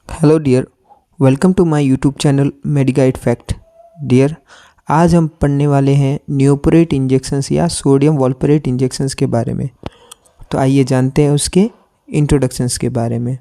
Hello dear, welcome to my YouTube channel Mediguide fact. Dear, आज हम पढ़ने वाले हैं न्यूपोरेट इंजेक्शंस या सोडियम वॉल्परेट इंजेक्शंस के बारे में। तो आइए जानते हैं उसके इंट्रोडक्शंस के बारे में।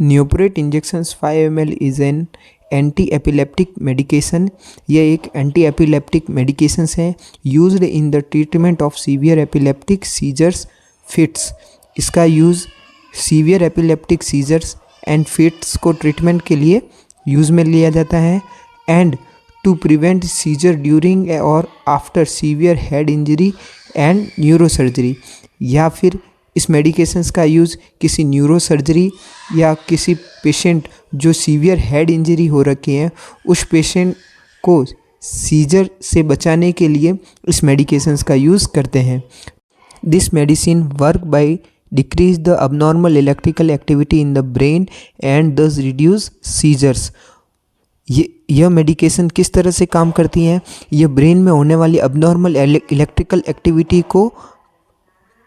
Nuporate injections 5 ml is an anti epileptic medication. यह एक एंटी एपिलेप्टिक मेडिकेशंस है used in the treatment of severe epileptic seizures fits. इसका use severe epileptic seizures and fits को ट्रीटमेंट के लिए यूज़ में लिया जाता है and to prevent seizure during और after severe head injury and neurosurgery. या फिर इस मेडिकेशंस का यूज़ किसी न्यूरोसर्जरी या किसी पेशेंट जो सीवियर हेड इंजरी हो रखी है उस पेशेंट को सीजर से बचाने के लिए इस मेडिकेशंस का यूज़ करते हैं। This medicine work by decrease the abnormal electrical activity in the brain and thus reduce seizures। यह मेडिकेशन किस तरह से काम करती हैं? यह ब्रेन में होने वाली abnormal इलेक्ट्रिकल एक्टिविटी को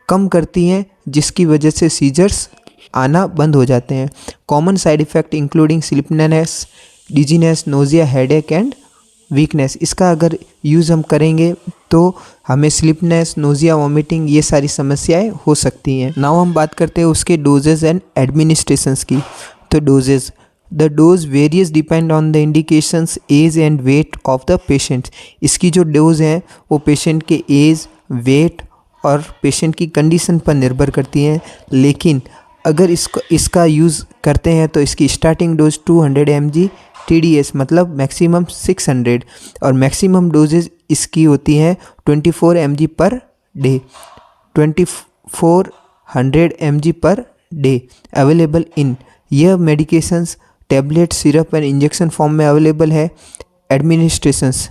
कम करती हैं जिसकी वजह से सीजर्स आना बंद हो जाते हैं। Common side effect including sleepiness, dizziness, nausea, headache and weakness. इसका अगर यूज़ हम करेंगे तो हमें स्लीपनेस, नोजिया, वॉमिटिंग ये सारी समस्याएं हो सकती हैं। नाउ हम बात करते हैं उसके डोजेज एंड एडमिनिस्ट्रेशंस की। तो doses, the dose varies depend on the indications, age and weight of the patient. इसकी जो डोज हैं वो पेशेंट के एज, वेट और पेशेंट की कंडीशन पर निर्भर करती हैं। लेकिन अगर इसका यूज़ करते हैं तो इसकी स्टार्टिंग डोज 200 mg TDS मतलब मैक्सिमम 600 और मैक्सिमम डोजेज इसकी होती हैं 24 mg per day, 2400 mg per day available in. यह medications tablet, syrup and injection form में अवेलेबल है। Administrations,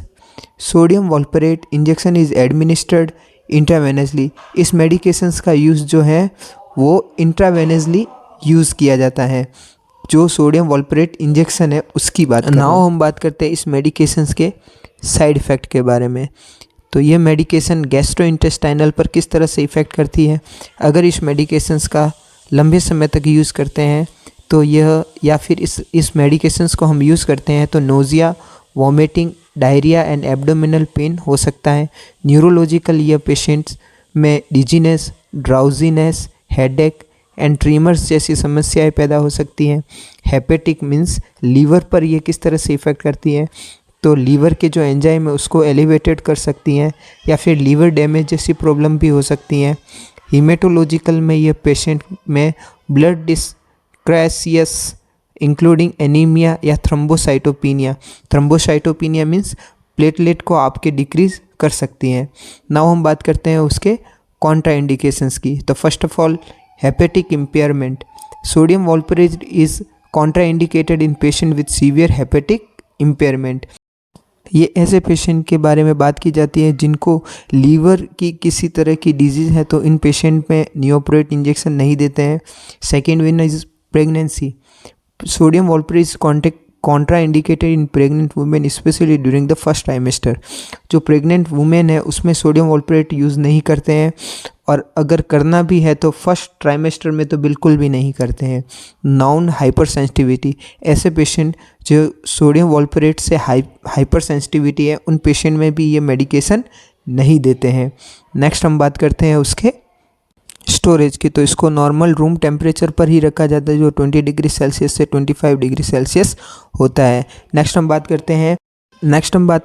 sodium valproate injection is administered intravenously. इस मेडिकेशंस का यूज़ जो है वो इंट्रावेनसली यूज़ किया जाता है। जो सोडियम वॉल्परेट इंजेक्शन है उसकी बात नाउ हम बात करते हैं इस मेडिकेशंस के साइड इफ़ेक्ट के बारे में। तो ये मेडिकेशन गैस्ट्रोइंटेस्टाइनल पर किस तरह से इफ़ेक्ट करती है? अगर इस मेडिकेशंस का लंबे समय तक यूज़ करते हैं तो यह या फिर इस मेडिकेशंस को हम यूज़ करते हैं तो nausea, vomiting, diarrhoea and abdominal pain हो सकता है। न्यूरोलॉजिकल ये पेशेंट्स में dizziness, drowsiness, headache and tremors जैसी समस्याएं पैदा हो सकती हैं। हेपेटिक मीन्स लीवर पर ये किस तरह से इफ़ेक्ट करती है? तो लीवर के जो एंजाइम है उसको एलिवेटेड कर सकती हैं या फिर लीवर डैमेज जैसी प्रॉब्लम भी हो सकती हैं। हीमेटोलॉजिकल में ये पेशेंट में ब्लड डिस्क्रैसियस इंक्लूडिंग एनीमिया या थ्रोम्बोसाइटोपिनिया। थ्रोम्बोसाइटोपिनिया मीन्स प्लेटलेट को आपके डिक्रीज कर सकती हैं। नाउ हम बात करते हैं उसके कॉन्ट्रा इंडिकेशंस की। तो first of all hepatic impairment. Sodium valproate is contraindicated in patient with severe hepatic impairment. ये ऐसे पेशेंट के बारे में बात की जाती है जिनको लीवर की किसी तरह की डिजीज़ है तो इन पेशेंट में न्यूपोरेट इंजेक्शन नहीं देते हैं। Second one is pregnancy. Sodium valproate is contraindicated in pregnant women specially during the first trimester. जो प्रेग्नेंट वुमेन है उसमें सोडियम वॉल्परेट यूज़ नहीं करते हैं और अगर करना भी है तो फर्स्ट ट्राइमेस्टर में तो बिल्कुल भी नहीं करते हैं। नॉन हाइपर सेंसिटिविटी, ऐसे पेशेंट जो सोडियम वॉल्परेट से हाइपर सेंसिटिविटी है उन पेशेंट में भी ये मेडिकेशन नहीं देते हैं। नेक्स्ट हम बात करते हैं उसके स्टोरेज की। तो इसको नॉर्मल रूम टेम्परेचर पर ही रखा जाता है जो 20 डिग्री सेल्सियस से 25 डिग्री सेल्सियस होता है। नेक्स्ट हम बात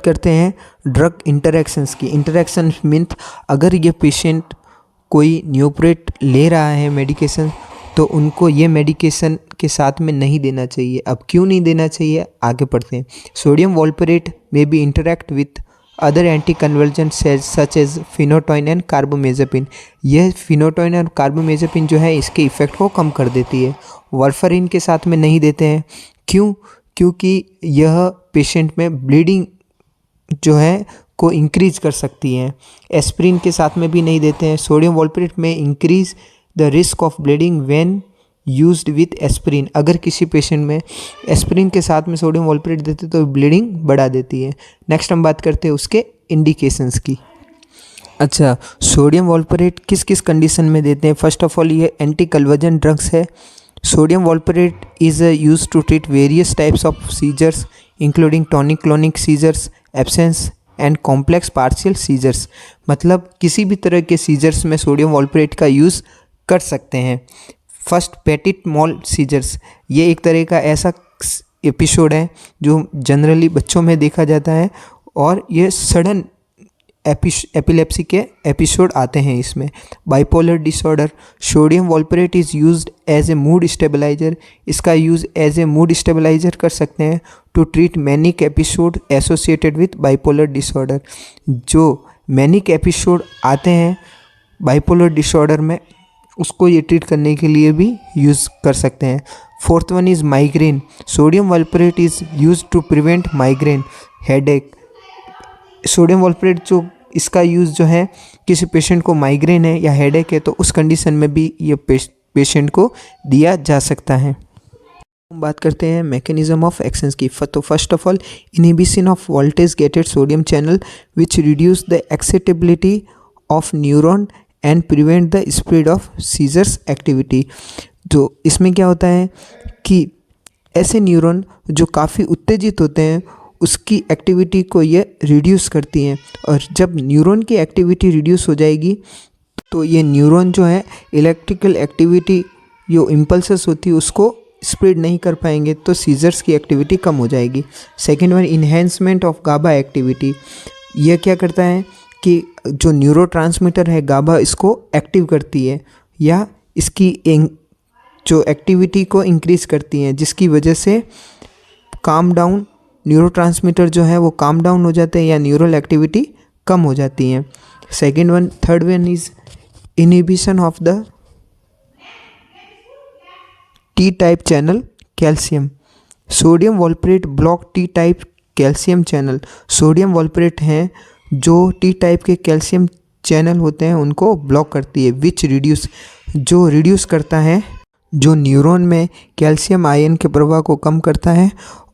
करते हैं ड्रग इंटरेक्शंस की। इंटरेक्शन मीन्स अगर ये पेशेंट कोई न्यूपोरेट ले रहा है मेडिकेशन तो उनको ये मेडिकेशन के साथ में नहीं देना चाहिए। अब क्यों नहीं देना चाहिए आगे पढ़ते हैं। सोडियम वॉल्परेट में be interact with other anti convulsants such as phenytoin and carbamazepine. यह फिनोटोइन और कार्बोमेज़ेपिन जो है इसके इफ़ेक्ट को कम कर देती है। वार्फरिन के साथ में नहीं देते हैं। क्यों? क्योंकि यह पेशेंट में ब्लीडिंग जो है को इंक्रीज कर सकती हैं। एस्प्रिन के साथ में भी नहीं देते हैं। सोडियम वॉल्परेट में increase the risk of bleeding when used with aspirin. अगर किसी पेशेंट में एस्प्रिन के साथ में सोडियम वॉल्परेट देते तो ब्लीडिंग बढ़ा देती है। नेक्स्ट हम बात करते हैं उसके इंडिकेशंस की। अच्छा, सोडियम वॉल्परेट किस किस कंडीशन में देते हैं? फर्स्ट ऑफ ऑल ये एंटी कन्वर्जन ड्रग्स है Sodium valproate is used to treat various types of seizures including tonic-clonic seizures, absence and complex partial seizures. मतलब किसी भी तरह के सीजर्स में सोडियम वॉल्परेट का यूज़ कर सकते हैं। फर्स्ट पेटिट मॉल सीजर्स, ये एक तरह का ऐसा एपिसोड है जो जनरली बच्चों में देखा जाता है और ये सडन एपिलेप्सी के एपिसोड आते हैं इसमें। Bipolar disorder, sodium valproate is used as a mood stabilizer, इसका use as a mood stabilizer कर सकते हैं to treat manic episode associated with bipolar disorder. जो मैनिक एपिसोड आते हैं बाइपोलर डिसऑर्डर में, उसको ये ट्रीट करने के लिए भी यूज़ कर सकते हैं। Fourth one is migraine, sodium valproate is use to prevent migraine, headache. Sodium valproate जो इसका यूज़ जो है किसी पेशेंट को माइग्रेन है या हेडेक है तो उस कंडीशन में भी ये पेशेंट को दिया जा सकता है। हम बात करते हैं मैकेनिज्म ऑफ एक्शंस की। तो first of all inhibition of voltage gated sodium channel which reduce the excitability of neuron and prevent the spread of seizures activity. तो इसमें क्या होता है कि ऐसे न्यूरॉन जो काफ़ी उत्तेजित होते हैं उसकी एक्टिविटी को ये रिड्यूस करती हैं, और जब न्यूरॉन की एक्टिविटी रिड्यूस हो जाएगी तो ये न्यूरॉन जो है इलेक्ट्रिकल एक्टिविटी जो इम्पल्सेस होती है उसको स्प्रेड नहीं कर पाएंगे, तो सीजर्स की एक्टिविटी कम हो जाएगी। Second one enhancement of GABA activity, यह क्या करता है कि जो न्यूरोट्रांसमीटर है गाबा इसको एक्टिव करती है या इसकी जो एक्टिविटी को इंक्रीज़ करती हैं, जिसकी वजह से काम डाउन न्यूरोट्रांसमीटर जो है वो काम डाउन हो जाते हैं या न्यूरल एक्टिविटी कम हो जाती हैं। Third one is inhibition of the T type channel calcium. Sodium valproate block T type calcium channel. Sodium valproate हैं जो टी टाइप के कैल्शियम चैनल होते हैं उनको ब्लॉक करती है, विच रिड्यूस, जो रिड्यूस करता है, जो न्यूरॉन में कैल्शियम आयन के प्रवाह को कम करता है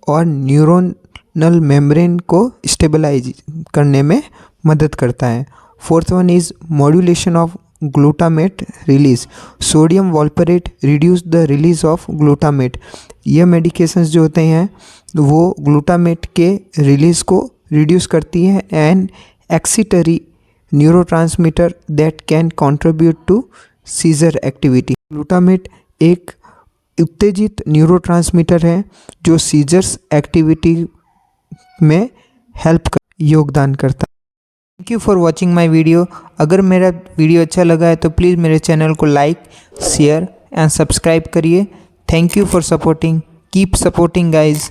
और न्यूरोनल मेम्ब्रेन को स्टेबलाइज करने में मदद करता है। Fourth one is modulation of glutamate release. Sodium valproate reduce the release of glutamate. ये मेडिकेशंस जो होते हैं वो ग्लूटामेट के रिलीज को रिड्यूस करती है and excitatory neurotransmitter that can contribute to seizure activity. Glutamate एक उत्तेजित न्यूरोट्रांसमीटर है जो सीजर्स एक्टिविटी में योगदान करता है। Thank you for watching my video. अगर मेरा वीडियो अच्छा लगा है तो प्लीज़ मेरे चैनल को लाइक, शेयर एंड सब्सक्राइब करिए। Thank you for supporting, keep supporting guys.